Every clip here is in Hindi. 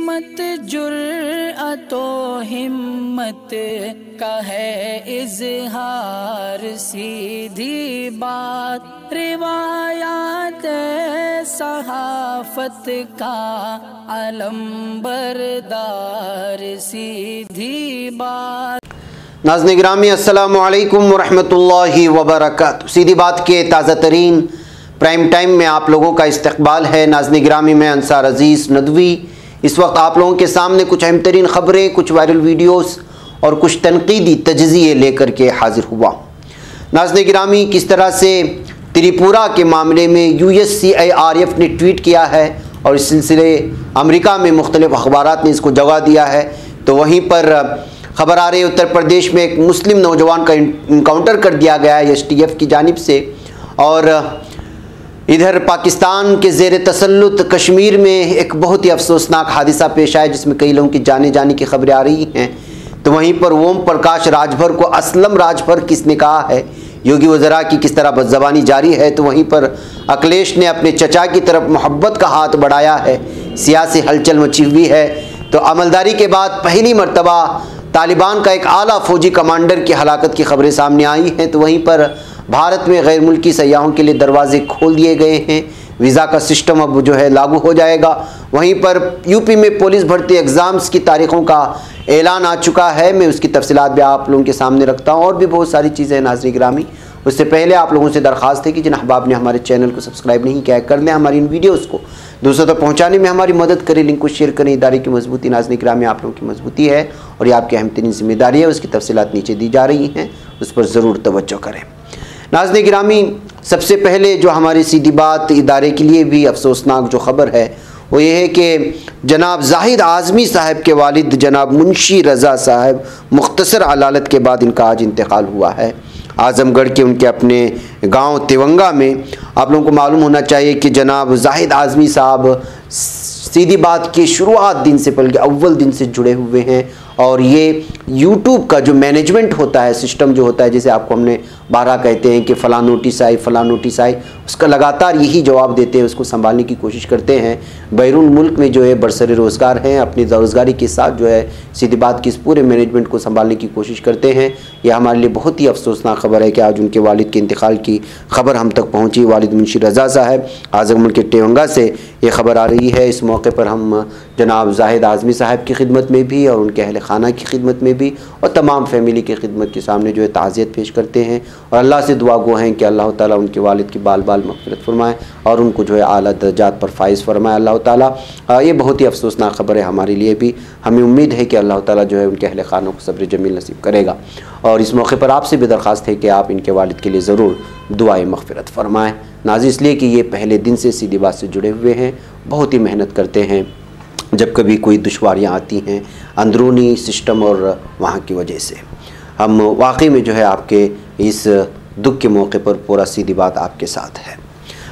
मत जुर्अतो हिम्मत का है इज़हार, सीधी बात रिवायात सहाफत का अलम बरदार, सीधी बात। नाज़रीन गिरामी अस्सलामु अलैकुम वरहमतुल्लाहि वबरकातुहू। सीधी बात के ताज़ा तरीन प्राइम टाइम में आप लोगों का इस्तकबाल है। नाज़रीन गिरामी में अंसार अजीज़ नदवी इस वक्त आप लोगों के सामने कुछ अहम तरीन ख़बरें, कुछ वायरल वीडियोस और कुछ तनकीदी तजज़िये लेकर के हाजिर हुआ। नाज़रीन गिरामी, किस तरह से त्रिपुरा के मामले में USCIRF ने ट्वीट किया है और इस सिलसिले अमेरिका में मुख्तलिफ अखबारात ने इसको जगह दिया है। तो वहीं पर खबर आ रही है उत्तर प्रदेश में एक मुस्लिम नौजवान का इनकाउंटर कर दिया गया है STF की जानिब से। और इधर पाकिस्तान के ज़ेर तसल्लुत कश्मीर में एक बहुत ही अफसोसनाक हादिसा पेश आया जिसमें कई लोगों की जाने जाने की खबरें आ रही हैं। तो वहीं पर ओम प्रकाश राजभर को असलम राजभर किसने कहा है, योगी वज़रा की किस तरह बदज़बानी जारी है। तो वहीं पर अखिलेश ने अपने चचा की तरफ मोहब्बत का हाथ बढ़ाया है, सियासी हलचल मची हुई है। तो अमलदारी के बाद पहली मरतबा तालिबान का एक आला फ़ौजी कमांडर की हलाकत की खबरें सामने आई हैं। तो वहीं पर भारत में गैर मुल्की सयाहों के लिए दरवाजे खोल दिए गए हैं, वीज़ा का सिस्टम अब जो है लागू हो जाएगा। वहीं पर यूपी में पुलिस भर्ती एग्ज़ाम्स की तारीख़ों का ऐलान आ चुका है। मैं उसकी तफसीलात भी आप लोगों के सामने रखता हूँ और भी बहुत सारी चीज़ें हैं। नाज़रीन गिरामी, उससे पहले आप लोगों से दरख्वास्त है कि जिन अहबाब ने हमारे चैनल को सब्सक्राइब नहीं किया है कर लें, हमारी इन वीडियोज़ को दूसरों तक पहुँचाने में हमारी मदद करें, लिंक को शेयर करें। इदारे की मजबूती नाज़रीन गिरामी आप लोगों की मजबूती है और ये आपकी अहम तरीन जिम्मेदारी है। उसकी तफसीलात नीचे दी जा रही हैं, उस पर ज़रूर तवज्जो करें। नाज़रीन गिरामी, सबसे पहले जो हमारी सीधी बात इदारे के लिए भी अफसोसनाक जो ख़बर है वो ये है कि जनाब जाहिद आज़मी साहब के वालिद जनाब मुंशी रज़ा साहब मुख्तसर अदालत के बाद इनका आज इंतकाल हुआ है। आज़मगढ़ के उनके अपने गांव तिवंगा में आप लोगों को मालूम होना चाहिए कि जनाब जाहिद आज़मी साहब सीधी बात की शुरुआत दिन से बल्कि अव्वल दिन से जुड़े हुए हैं। और ये यूट्यूब का जो मैनेजमेंट होता है, सिस्टम जो होता है, जैसे आपको हमने 12 कहते हैं कि फ़लाँ नोटिस आई फ़लाँ नोटिस आई, उसका लगातार यही जवाब देते हैं, उसको संभालने की कोशिश करते हैं। बैरून मुल्क में जो है बरसरे रोज़गार हैं, अपनी रोज़गारी के साथ जो है सीधी बात की इस पूरे मैनेजमेंट को संभालने की कोशिश करते हैं। यह हमारे लिए बहुत ही अफसोसनाक खबर है कि आज उनके वालिद के इंतकाल की खबर हम तक पहुँची। वालिद मुंशी रज़ा साहब आज़मगढ़ के टिवंगा से ये खबर आ रही है। इस मौके पर हम जनाब जाहिद आज़मी साहब की खिदमत में भी और उनके अहल खाना की खिदमत में भी और तमाम फैमिली की खिदमत के सामने जो है ताज़ियत पेश करते हैं और अल्लाह से दुआ गो हैं कि अल्लाह ताला उनके वालिद की बाल बाल मग़फ़िरत फरमाए और उनको जो है आला दर्जात पर फाइज़ फरमाए अल्लाह ताला। ये बहुत ही अफसोसनाक ख़बर है हमारे लिए भी। हमें उम्मीद है कि अल्लाह ताला जो है उनके अहल खानों को सब्र जमील नसीब करेगा। और इस मौके पर आपसे भी दरख्वास्त है कि आप इनके वालिद के लिए ज़रूर दुआए मग़फ़िरत फरमाएँ। नाज़रीन, इसलिए कि ये पहले दिन से सीधी बात से जुड़े हुए हैं, बहुत ही मेहनत करते हैं। जब कभी कोई दुश्वारियाँ आती हैं अंदरूनी सिस्टम और वहाँ की वजह से, हम वाकई में जो है आपके इस दुख के मौके पर पूरा सीधी बात आपके साथ है।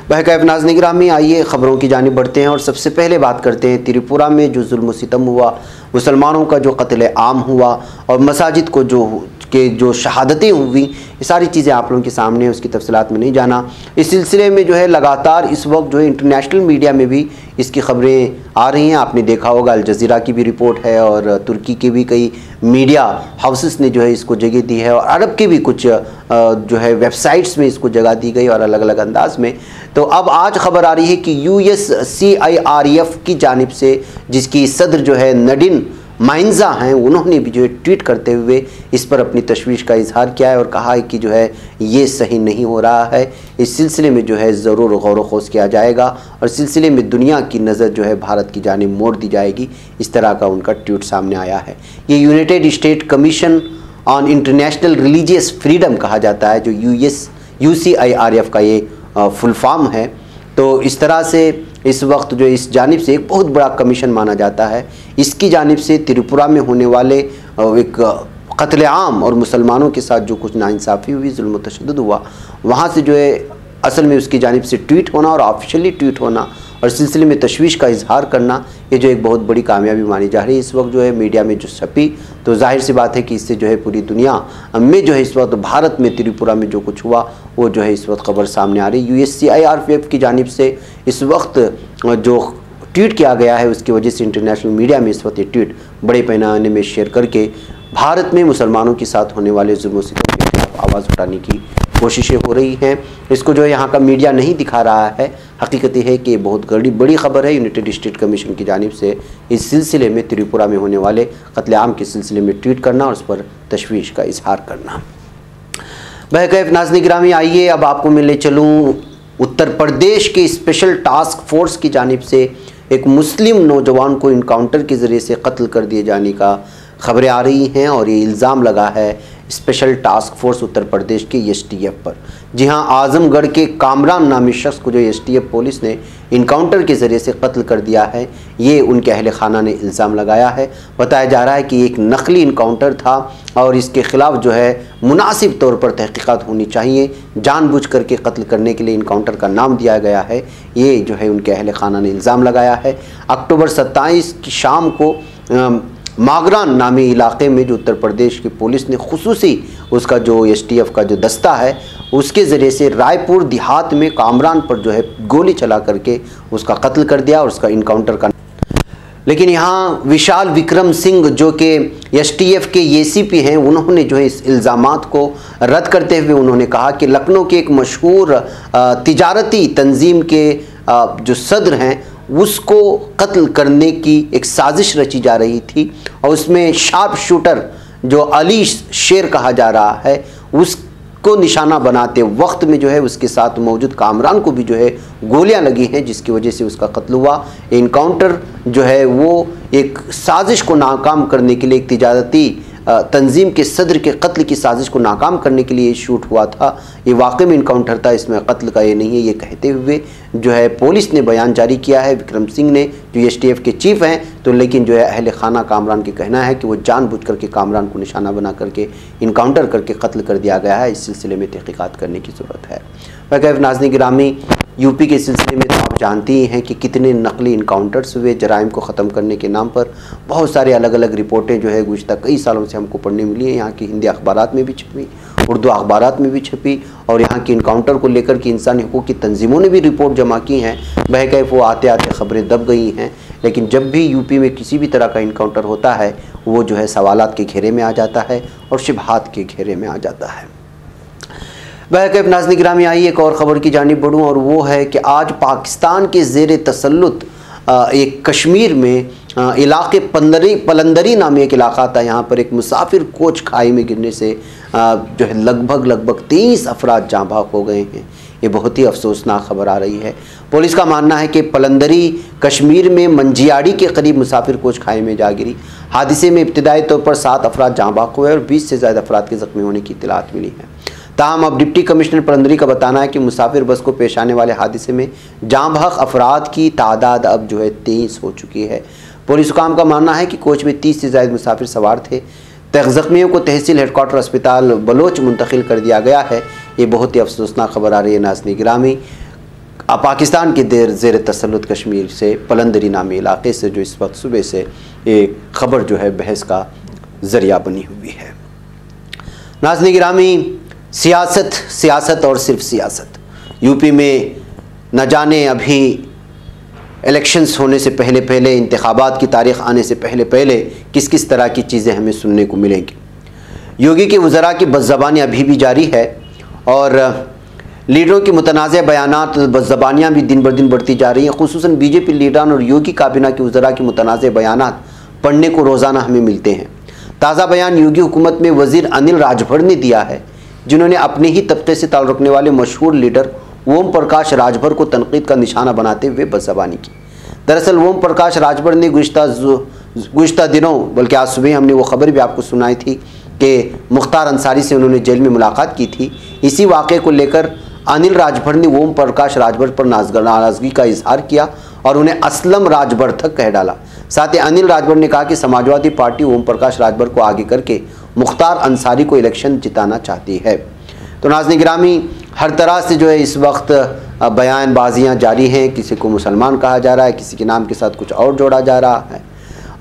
बहरकैफ नाज़रीन गिरामी, आइए ख़बरों की जानिब बढ़ते हैं और सबसे पहले बात करते हैं त्रिपुरा में जो जुल्म सितम हुआ, मुसलमानों का जो कत्ल आम हुआ और मसाजिद को जो शहादतें हुई, ये सारी चीज़ें आप लोगों के सामने हैं, उसकी तफसीलात में नहीं जाना। इस सिलसिले में जो है लगातार इस वक्त जो है इंटरनेशनल मीडिया में भी इसकी खबरें आ रही हैं। आपने देखा होगा अल जज़ीरा की भी रिपोर्ट है और तुर्की के भी कई मीडिया हाउसेस ने जो है इसको जगह दी है और अरब के भी कुछ जो है वेबसाइट्स में इसको जगह दी गई और अलग अलग अंदाज में। तो अब आज ख़बर आ रही है कि USCIRF की जानिब से, जिसकी सदर जो है नडिन माइंजा हैं, उन्होंने भी जो है ट्वीट करते हुए इस पर अपनी तशवीश का इजहार किया है और कहा है कि जो है ये सही नहीं हो रहा है। इस सिलसिले में जो है ज़रूर गौर व खोज किया जाएगा और इस सिलसिले में दुनिया की नज़र जो है भारत की जानिब मोड़ दी जाएगी। इस तरह का उनका ट्वीट सामने आया है। ये United state commission on international religious freedom कहा जाता है, जो USCIRF का ये फुल फॉर्म है। तो इस तरह से इस वक्त जो इस जानिब से एक बहुत बड़ा कमीशन माना जाता है, इसकी जानिब से त्रिपुरा में होने वाले एक कत्ल आम और मुसलमानों के साथ जो कुछ नाइंसाफ़ी हुई, जुल्म तशद्दुद हुआ, वहाँ से जो है असल में उसकी जानिब से ट्वीट होना और ऑफिशियली ट्वीट होना और सिलसिले में तशवीश का इजहार करना, ये जो एक बहुत बड़ी कामयाबी मानी जा रही है। इस वक्त जो है मीडिया में जो छपी, तो जाहिर सी बात है कि इससे जो है पूरी दुनिया में जो है इस वक्त भारत में त्रिपुरा में जो कुछ हुआ वो जो है इस वक्त खबर सामने आ रही। USCIRF की जानिब से इस वक्त जो ट्वीट किया गया है, उसकी वजह से इंटरनेशनल मीडिया में इस वक्त ये ट्वीट बड़े पैमाने में शेयर करके भारत में मुसलमानों के साथ होने वाले जुल्म सितम के खिलाफ आवाज़ उठाने की कोशिशें हो रही हैं। इसको जो है यहाँ का मीडिया नहीं दिखा रहा है। हकीकत है कि बहुत बड़ी खबर है। यूनाइटेड स्टेट कमीशन की जानिब से इस सिलसिले में त्रिपुरा में होने वाले कत्लेआम के सिलसिले में ट्वीट करना और उस पर तशवीश का इजहार करना। बहरकैफ नाज़रीन गिरामी, आइए अब आपको मिलने चलूँ उत्तर प्रदेश के स्पेशल टास्क फोर्स की जानिब से एक मुस्लिम नौजवान को इनकाउंटर के ज़रिए से कत्ल कर दिए जाने का खबरें आ रही हैं और ये इल्ज़ाम लगा है special task force Uttar Pradesh के STF पर। जी हां, आजमगढ़ के कामरान नामी शख्स को जो STF पुलिस ने इनकाउंटर के ज़रिए से कत्ल कर दिया है, ये उनके अहल खाना ने इल्ज़ाम लगाया है। बताया जा रहा है कि एक नकली इनकाउंटर था और इसके ख़िलाफ़ जो है मुनासिब तौर पर तहक़ीक़ात होनी चाहिए। जानबूझ करके कत्ल करने के लिए इनकाउंटर का नाम दिया गया है, ये जो है उनके अहल खाना ने इल्ज़ाम लगाया है। अक्टूबर 27 की शाम को मागरान नामी इलाके में जो उत्तर प्रदेश की पुलिस ने खुसूसी उसका जो STF का जो दस्ता है उसके ज़रिए से रायपुर देहात में कामरान पर जो है गोली चला करके उसका कत्ल कर दिया और उसका इनकाउंटर का। लेकिन यहाँ विशाल विक्रम सिंह जो कि STF के ACP हैं, उन्होंने जो है इस इल्ज़ामात को रद्द करते हुए उन्होंने कहा कि लखनऊ के एक मशहूर तिजारती तंजीम के जो सदर हैं उसको कत्ल करने की एक साजिश रची जा रही थी और उसमें शार्प शूटर जो अली शेर कहा जा रहा है उसको निशाना बनाते वक्त में जो है उसके साथ मौजूद कामरान को भी जो है गोलियां लगी हैं, जिसकी वजह से उसका कत्ल हुआ। इनकाउंटर जो है वो एक साजिश को नाकाम करने के लिए, एक तिजारती तंजीम के सदर के कत्ल की साजिश को नाकाम करने के लिए शूट हुआ था। ये वाकई में इनकाउंटर था, इसमें कत्ल का ये नहीं है, ये कहते हुए जो है पुलिस ने बयान जारी किया है। विक्रम सिंह ने जो STF के चीफ हैं, तो लेकिन जो है अहले खाना कामरान के कहना है कि वो जानबूझ करके कामरान को निशाना बना करके इनकाउंटर करके कत्ल कर दिया गया है। इस सिलसिले में तहक़ीक़ात करने की ज़रूरत है। बहरकैफ नाज़रीन गिरामी, यूपी के सिलसिले में तो आप जानते ही हैं कि कितने नकली इनकाउंटर्स हुए जराइम को ख़त्म करने के नाम पर। बहुत सारे अलग अलग रिपोर्टें जो है गुज़िश्ता कई सालों से हमको पढ़ने मिली हैं। यहाँ की हिंदी अखबारात में भी छपी, उर्दू अखबारात में भी छपी और यहाँ के इनकाउंटर को लेकर के इंसानी हकूक़ की तंजीमों ने भी रिपोर्ट जमा की हैं। बहरकैफ वो आते आते ख़बरें दब गई हैं। लेकिन जब भी यूपी में किसी भी तरह का इनकाउंटर होता है वो जो है सवालात के घेरे में आ जाता है और शुबहात के घेरे में आ जाता है। बहरकैफ नाज़रीन गिरामी, आइए एक और ख़बर की जानिब बढ़ूँ और वो है कि आज पाकिस्तान के ज़ेर तसल्लुत एक कश्मीर में इलाके पलंदरी नामी एक इलाका था। यहाँ पर एक मुसाफिर कोच खाई में गिरने से जो है लगभग 23 अफराद जाँ बहक हो गए हैं। ये बहुत ही अफसोसनाक खबर आ रही है। पुलिस का मानना है कि पलंदरी कश्मीर में मंजियाड़ी के करीब मुसाफिर कोच खाई में जा गिरी। हादसे में इब्तिदाई तौर पर 7 अफराद जाँ बहक हुए और 20 से ज़्यादा अफराद के ज़ख्मी होने की इत्तलात मिली है। ताहम अब डिप्टी कमिश्नर पलंदरी का बताना है कि मुसाफिर बस को पेश आने वाले हादसे में जाँ बहक अफराद की तादाद अब जो है 23 हो चुकी है। पुलिस हुकाम का मानना है कि कोच में 30 से ज़्यादा मुसाफिर सवार थे। ज़ख्मियों को तहसील हेडक्वार्टर अस्पताल बलोच मुंतकिल कर दिया गया है। ये बहुत ही अफसोसनाक खबर आ रही है। नाज़रीन गिरामी, पाकिस्तान के ज़ेर तसल्लुत कश्मीर से पलंदरी नामी इलाके से जो इस वक्त सुबह से ये खबर जो है बहस का ज़रिया बनी हुई है। नाज़रीन गिरामी, सियासत और सिर्फ सियासत। यूपी में न जाने अभी इलेक्शंस होने से पहले इंतखाबात की तारीख़ आने से पहले किस किस तरह की चीज़ें हमें सुनने को मिलेंगी। योगी के वज़रा की बदज़बानी अभी भी जारी है और लीडरों की मुतनाज़ बयानात बदज़बानियाँ भी दिन ब दिन बढ़ती जा रही हैं। खुसूसन बीजेपी लीडरान और योगी काबीना के वज़रा की मुतनाज़ बयानात पढ़ने को रोज़ाना हमें मिलते हैं। ताज़ा बयान योगी हुकूमत में वज़ीर अनिल राजभर ने दिया है, जिन्होंने अपने ही तबके से ताल्लुक़ रखने वाले मशहूर लीडर ओम प्रकाश राजभर को तनकीद का निशाना बनाते हुए बदज़बानी की। दरअसल ओम प्रकाश राजभर ने गुज़िश्ता दिनों, बल्कि आज सुबह हमने वो खबर भी आपको सुनाई थी कि मुख्तार अंसारी से उन्होंने जेल में मुलाकात की थी। इसी वाक़े को लेकर अनिल राजभर ने ओम प्रकाश राजभर पर नाराज़गी का इजहार किया और उन्हें असलम राजभर तक कह डाला। साथ ही अनिल राजभर ने कहा कि समाजवादी पार्टी ओम प्रकाश राजभर को आगे करके मुख्तार अंसारी को इलेक्शन जिताना चाहती है। तो नाज़रीन गिरामी, हर तरह से जो है इस वक्त बयानबाजियाँ जारी हैं। किसी को मुसलमान कहा जा रहा है, किसी के नाम के साथ कुछ और जोड़ा जा रहा है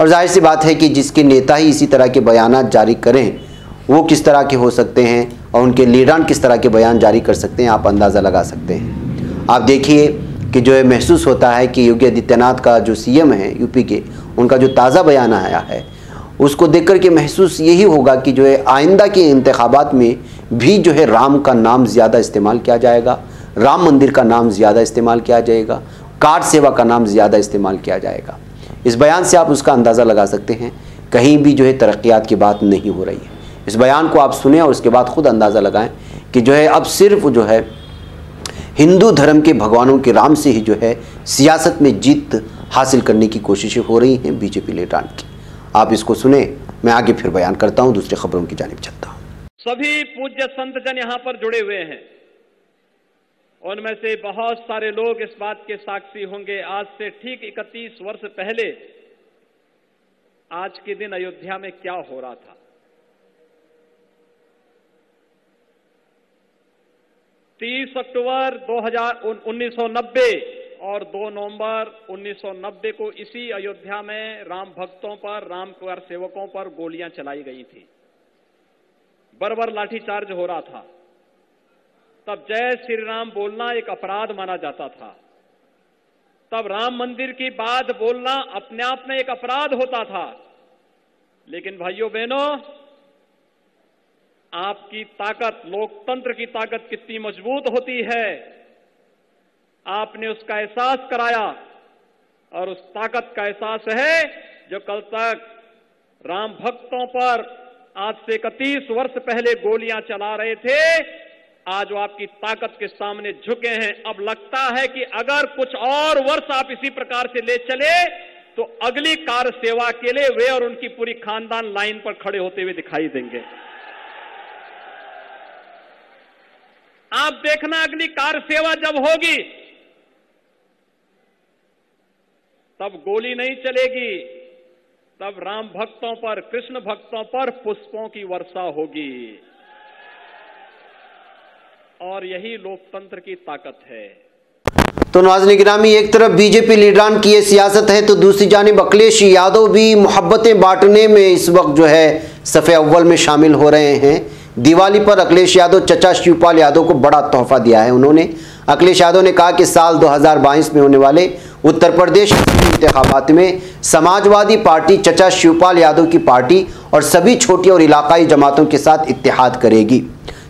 और जाहिर सी बात है कि जिसके नेता ही इसी तरह के बयानात जारी करें वो किस तरह के हो सकते हैं और उनके लीडरान किस तरह के बयान जारी कर सकते हैं, आप अंदाज़ा लगा सकते हैं। आप देखिए कि जो है महसूस होता है कि योगी आदित्यनाथ का जो सीएम है यूपी के, उनका जो ताज़ा बयान आया है उसको देख कर के महसूस यही होगा कि जो है आइंदा के इंतखाबात में भी जो है राम का नाम ज़्यादा इस्तेमाल किया जाएगा, राम मंदिर का नाम ज़्यादा इस्तेमाल किया जाएगा, कार सेवा का नाम ज़्यादा इस्तेमाल किया जाएगा। इस बयान से आप उसका अंदाज़ा लगा सकते हैं, कहीं भी जो है तरक्यात की बात नहीं हो रही है। इस बयान को आप सुने और उसके बाद ख़ुद अंदाज़ा लगाएं कि जो है अब सिर्फ जो है हिंदू धर्म के भगवानों के राम से ही जो है सियासत में जीत हासिल करने की कोशिशें हो रही हैं बीजेपी लीडरान की। आप इसको सुने, मैं आगे फिर बयान करता हूं, दूसरे खबरों की जानिब चलता हूं। सभी पूज्य संत जन यहां पर जुड़े हुए हैं, उनमें से बहुत सारे लोग इस बात के साक्षी होंगे। आज से ठीक 31 वर्ष पहले आज के दिन अयोध्या में क्या हो रहा था। 30 अक्टूबर 1990 और 2 नवंबर 1990 को इसी अयोध्या में राम भक्तों पर, राम कार सेवकों पर गोलियां चलाई गई थी। बर्बर लाठीचार्ज हो रहा था। तब जय श्री राम बोलना एक अपराध माना जाता था। तब राम मंदिर की बात बोलना अपने आप में एक अपराध होता था। लेकिन भाइयों बहनों, आपकी ताकत, लोकतंत्र की ताकत कितनी मजबूत होती है, आपने उसका एहसास कराया। और उस ताकत का एहसास है जो कल तक राम भक्तों पर आज से 31 वर्ष पहले गोलियां चला रहे थे, आज वो आपकी ताकत के सामने झुके हैं। अब लगता है कि अगर कुछ और वर्ष आप इसी प्रकार से ले चले तो अगली कार सेवा के लिए वे और उनकी पूरी खानदान लाइन पर खड़े होते हुए दिखाई देंगे। आप देखना, अगली कार सेवा जब होगी तब गोली नहीं चलेगी, तब राम भक्तों पर, कृष्ण भक्तों पर पुष्पों की वर्षा होगी। और यही लोकतंत्र की ताकत है। तो नाज़रीन गिरामी, एक तरफ बीजेपी लीडरान की ये सियासत है तो दूसरी जानिब अखिलेश यादव भी मोहब्बतें बांटने में इस वक्त जो है सफ़े अव्वल में शामिल हो रहे हैं। दिवाली पर अखिलेश यादव चचा शिवपाल यादव को बड़ा तोहफा दिया है उन्होंने। अखिलेश यादव ने कहा कि साल 2022 में होने वाले उत्तर प्रदेश इंतखाबात में समाजवादी पार्टी चचा शिवपाल यादव की पार्टी और सभी छोटी और इलाकाई जमातों के साथ इत्तेहाद करेगी।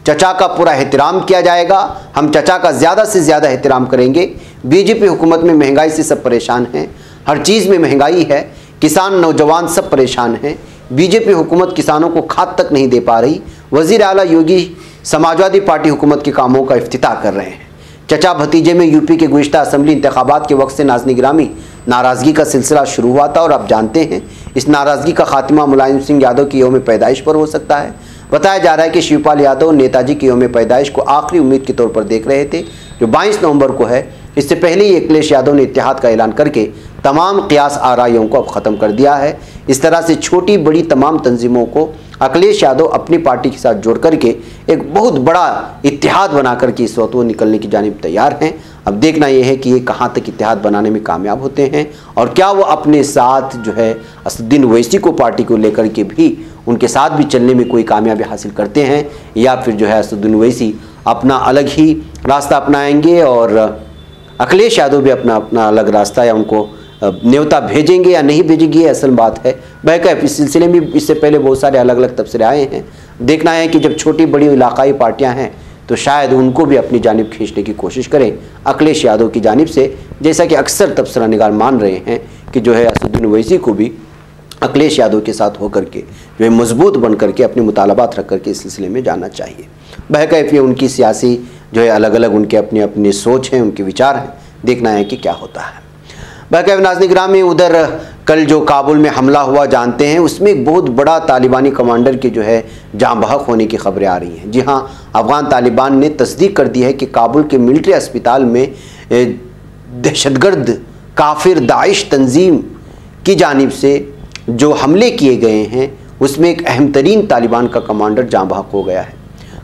चचा का पूरा एहतराम किया जाएगा, हम चचा का ज़्यादा से ज़्यादा एहतराम करेंगे। बीजेपी हुकूमत में महंगाई से सब परेशान हैं, हर चीज़ में महंगाई है, किसान नौजवान सब परेशान हैं। बीजेपी हुकूमत किसानों को खाद तक नहीं दे पा रही। वज़ीर आला योगी समाजवादी पार्टी हुकूमत के कामों का इफ्तिताह कर रहे हैं। चचा भतीजे में यूपी के गुज़िश्ता असम्बली इंतखाबात के वक्त से नाज़रीन गिरामी नाराज़गी का सिलसिला शुरू हुआ था और आप जानते हैं इस नाराज़गी का खात्मा मुलायम सिंह यादव की यौम पैदाइश पर हो सकता है। बताया जा रहा है कि शिवपाल यादव नेताजी की यौम पैदाइश को आखिरी उम्मीद के तौर पर देख रहे थे, जो 22 नवंबर को है। इससे पहले ही अखिलेश यादव ने इत्तेहाद का ऐलान करके तमाम क़ियास आराइयों को अब ख़त्म कर दिया है। इस तरह से छोटी बड़ी तमाम तंजीमों को अखिलेश यादव अपनी पार्टी के साथ जोड़ करके एक बहुत बड़ा इत्तेहाद बना करके इस वक्त वो निकलने की जानिब तैयार हैं। अब देखना यह है कि ये कहाँ तक इत्तेहाद बनाने में कामयाब होते हैं और क्या वो अपने साथ जो है असदुद्दीन ओवैसी को पार्टी को लेकर के भी उनके साथ भी चलने में कोई कामयाबी हासिल करते हैं, या फिर जो है असदुद्दीन ओवैसी अपना अलग ही रास्ता अपनाएंगे और अखिलेश यादव भी अपना अलग रास्ता या उनको न्योता भेजेंगे या नहीं भेजेंगे, ये असल बात है। बहरकैफ इस सिलसिले में इससे पहले बहुत सारे अलग अलग तबसरे आए हैं। देखना है कि जब छोटी बड़ी इलाकाई पार्टियां हैं तो शायद उनको भी अपनी जानिब खींचने की कोशिश करें अखिलेश यादव की जानिब से, जैसा कि अक्सर तबसरा निगार मान रहे हैं कि जो है असदुद्दीन ओवैसी को भी अखिलेश यादव के साथ होकर के जो है मजबूत बन करके अपने मुतालबात रख करके इस सिलसिले में जाना चाहिए। बहरकैफ ये उनकी सियासी जो है अलग अलग उनके अपनी अपनी सोच हैं, उनके विचार हैं, देखना है कि क्या होता है। बहरकैफ नाज़रीन गिरामी, उधर कल जो काबुल में हमला हुआ जानते हैं, उसमें एक बहुत बड़ा तालिबानी कमांडर की जो है जाँ बहक होने की खबरें आ रही हैं। जी हाँ, अफ़गान तालिबान ने तस्दीक कर दी है कि काबुल के मिलिट्री अस्पताल में दहशतगर्द काफिर दाइश तंजीम की जानिब से जो हमले किए गए हैं उसमें एक अहम तरीन तालिबान का कमांडर जाँ बहक हो गया है।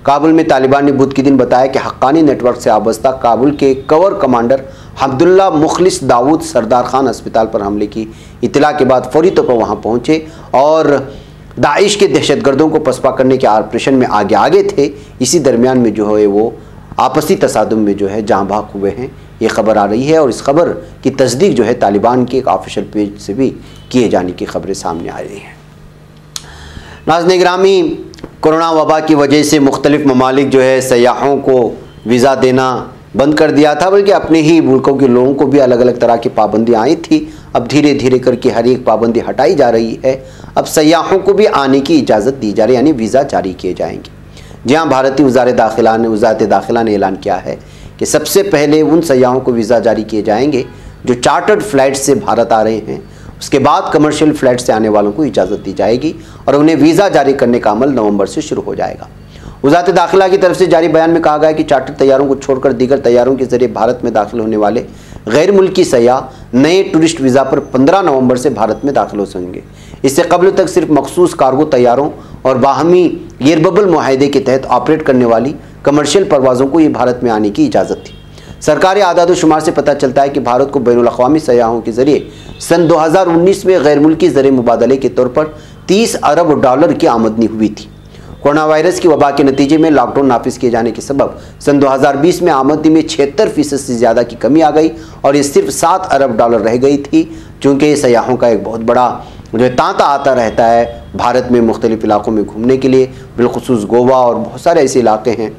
काबुल में तालिबान ने बुध के दिन बताया कि हक्कानी नेटवर्क से वाबस्ता काबुल के कवर कमांडर अब्दुल्ला मुखलिस दाऊद सरदार खान अस्पताल पर हमले की इतला के बाद फौरी तौर पर वहाँ पहुँचे और दाइश के दहशतगर्दों को पसपा करने के ऑपरेशन में आगे थे। इसी दरमियान में जो है वो आपसी तसादुम में जो है जाँ भाग हुए हैं, ये खबर आ रही है। और इस खबर की तस्दीक जो है तालिबान के एक ऑफिशियल पेज से भी किए जाने की खबरें सामने आ रही हैं। नाज़रीन गिरामी, कोरोना वबा की वजह से मुख्तलिफ़ ममालिक जो है सयाहों को वीज़ा देना बंद कर दिया था, बल्कि अपने ही मुल्कों के लोगों को भी अलग अलग तरह की पाबंदियाँ आई थी। अब धीरे धीरे करके हर एक पाबंदी हटाई जा रही है। अब सयाहों को भी आने की इजाज़त दी जा रही है, यानी वीज़ा जारी किए जाएंगे। जी हाँ, भारतीय वज़ारत दाखिला ने ऐलान किया है कि सबसे पहले उन सयाहों को वीज़ा जारी किए जाएंगे जो चार्टर्ड फ़्लाइट से भारत आ रहे हैं। उसके बाद कमर्शियल फ़्लाइट से आने वालों को इजाज़त दी जाएगी और उन्हें वीज़ा जारी करने का अमल नवंबर से शुरू हो जाएगा। वज़ारत दाखिला की तरफ से जारी बयान में कहा गया है कि चार्टर्ड तैयारों को छोड़कर दीगर तैयारों के जरिए भारत में दाखिल होने वाले गैर मुल्की सयाह नए टूरिस्ट वीज़ा पर 15 नवंबर से भारत में दाखिल हो सकेंगे। इससे कबल तक सिर्फ मखसूस कार्गो तैयारों और बाहमी एयरबबल मुआहदे के तहत ऑपरेट करने वाली कमर्शियल परवाज़ों को ये भारत में आने की इजाज़त थी। सरकारी आदाद शुमार से पता चलता है कि भारत को बैनुल अक़वामी सयाहों के जरिए सन 2019 में गैर मुल्की ज़र मुबादले के तौर पर 30 अरब डॉलर की आमदनी हुई थी। कोरोना वायरस की वबा के नतीजे में लॉकडाउन नाफिज किए जाने के सबब सन 2020 में आमदनी में 76% से ज़्यादा की कमी आ गई और ये सिर्फ 7 अरब डॉलर रह गई थी। चूँकि सयाहों का एक बहुत बड़ा जो तांता आता रहता है भारत में मुख्तलिफ़ इलाक़ों में घूमने के लिए, बिलखुसूस गोवा और बहुत सारे ऐसे इलाके हैं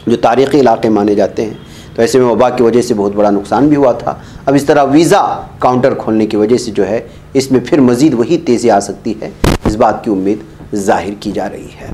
जो तारीख़ी इलाके माने जाते हैं। तो ऐसे में वबा की वजह से बहुत बड़ा नुकसान भी हुआ था। अब इस तरह वीज़ा काउंटर खोलने की वजह से जो है इसमें फिर मज़ीद वही तेज़ी आ सकती है, इस बात की उम्मीद ज़ाहिर की जा रही है।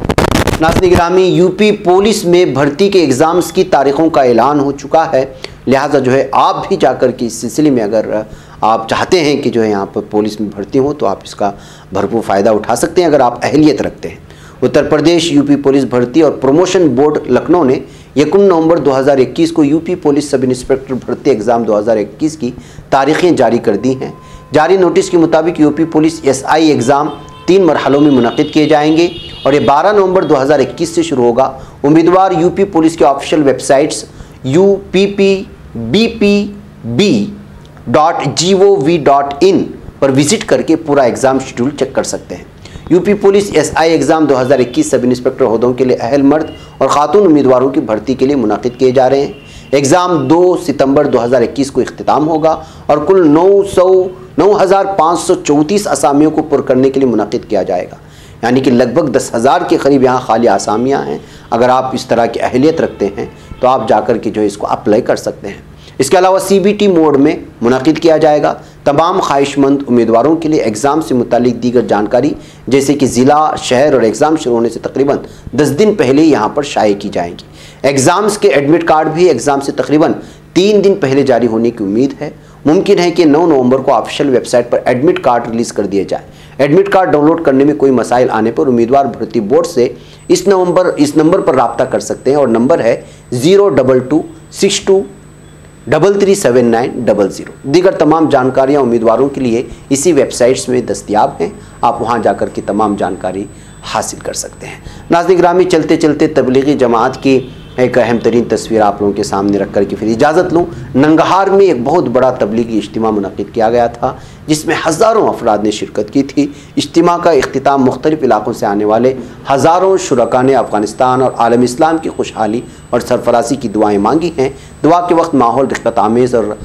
नाज़रीन गिरामी, यूपी पुलिस में भर्ती के एग्ज़ाम्स की तारीख़ों का ऐलान हो चुका है। लिहाजा जो है आप भी जाकर के इस सिलसिले में अगर आप चाहते हैं कि जो है यहाँ पर पुलिस में भर्ती हो तो आप इसका भरपूर फ़ायदा उठा सकते हैं अगर आप अहलियत रखते हैं। उत्तर प्रदेश यूपी पुलिस भर्ती और प्रमोशन बोर्ड लखनऊ ने 1 नवंबर 2021 को यूपी पुलिस सब इंस्पेक्टर भर्ती एग्ज़ाम 2021 की तारीखें जारी कर दी हैं। जारी नोटिस के मुताबिक यूपी पुलिस SI एग्ज़ाम 3 मरहलों में मुनक़िद किए जाएंगे और ये 12 नवंबर 2021 से शुरू होगा। उम्मीदवार यूपी पुलिस के ऑफिशियल वेबसाइट्स uppbp.gov.in पर विजिट करके पूरा एग्ज़ाम शेड्यूल चेक कर सकते हैं। UP police SI exam 2021 sub inspector ओहदों के लिए अहल मर्द और ख़ातून उम्मीदवारों की भर्ती के लिए मुनक़िद किए जा रहे हैं। एग्ज़ाम 2 सितंबर 2021 को इख्तिताम होगा और कुल 9,534 असामियों को पुर करने के लिए मुनक़िद किया जाएगा, यानी कि लगभग 10,000 के करीब यहाँ खाली आसामियाँ हैं। अगर आप इस तरह की अहलियत रखते हैं तो आप जाकर के जो है इसको अप्लाई कर सकते हैं। इसके अलावा CBT मोड में मुनक़िद किया जाएगा। तमाम ख्वाहिशमंद उम्मीदवारों के लिए एग्ज़ाम से मुतालिक दीगर जानकारी जैसे कि ज़िला, शहर और एग्ज़ाम शुरू होने से तकरीबन 10 दिन पहले यहाँ पर शाये की जाएंगी। एग्ज़ाम्स के एडमिट कार्ड भी एग्ज़ाम से तकरीबन 3 दिन पहले जारी होने की उम्मीद है। मुमकिन है कि 9 नवंबर को ऑफिशियल वेबसाइट पर एडमिट कार्ड रिलीज़ कर दिए जाए। एडमिट कार्ड डाउनलोड करने में कोई मसाइल आने पर उम्मीदवार भर्ती बोर्ड से इस नंबर पर रब्ता कर सकते हैं और नंबर है 02262337900। दीगर तमाम जानकारियाँ उम्मीदवारों के लिए इसी वेबसाइट्स में दस्तयाब हैं, आप वहाँ जाकर के तमाम जानकारी हासिल कर सकते हैं। नाज़रीन गिरामी, चलते चलते तबलीगी जमात की एक अहम तरीन तस्वीर आप लोगों के सामने रख कर के फिर इजाज़त लूँ। नंगहार में एक बहुत बड़ा तबलीगी इज्तिमा मुनक़िद किया गया था जिसमें हज़ारों अफराद ने शिरकत की थी। इज्तिमा का इख्तिताम मुख्तलिफ़ इलाक़ों से आने वाले हज़ारों शुरका ने अफ़गानिस्तान और आलम इस्लाम की खुशहाली और सरफराजी की दुआएँ मांगी हैं। दुआ के वक्त माहौल रिक़्क़त आमेज़ और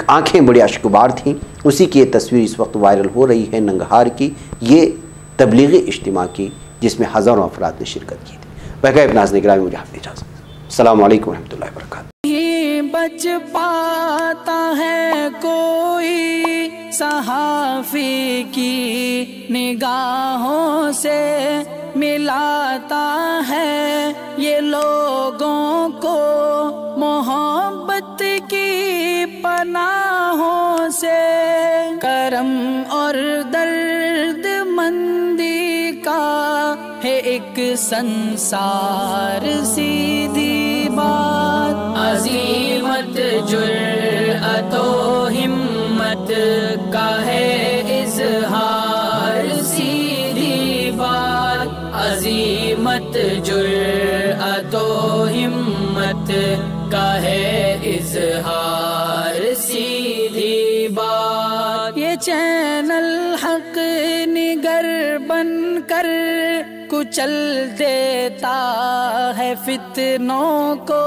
आँखें बड़ी अश्कबार थीं। उसी की ये तस्वीर इस वक्त वायरल हो रही है नंगहार की, ये तबलीगी इज्तिमा की जिसमें हज़ारों अफराद ने शिरकत की थी। वह नाज़रीन गिरामी, मुझे आपने इजाज़त। अस्सलामु अलैकुम रहमतुल्लाहि व बरकातहू। बच पाता है कोई सहाफ़ी की निगाहों से, मिलाता है ये लोगों को मोहब्बत की पनाहों से। करम और दर्दमंदी का है एक संसार, सीधी बात अज़ीमत जुर्अतो हिम्मत का है इज़हार, सीधी बात अज़ीमत जुर्अतो हिम्मत का है इज़हार, सीधी बात। ये चैनल हक निगर बनकर कुचल देता है फितनों को।